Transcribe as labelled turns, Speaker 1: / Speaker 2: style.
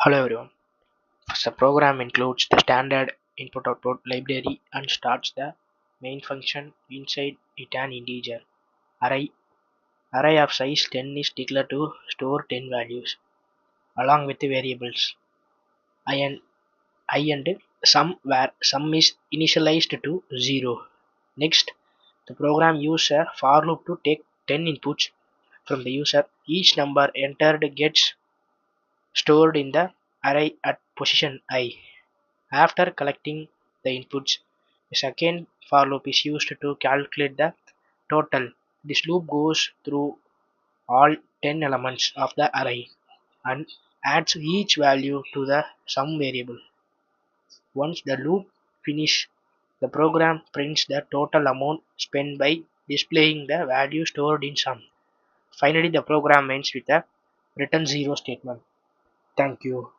Speaker 1: Hello everyone. The program includes the standard input-output library and starts the main function inside it an integer array. Array of size 10 is declared to store 10 values along with the variables I and sum where sum is initialized to 0. Next, the program uses a for loop to take 10 inputs from the user. Each number entered gets stored in the array at position I. After collecting the inputs, a second for loop is used to calculate the total. This loop goes through all 10 elements of the array and adds each value to the sum variable. Once the loop finishes, the program prints the total amount spent by displaying the value stored in sum. Finally, the program ends with a return 0 statement. Thank you.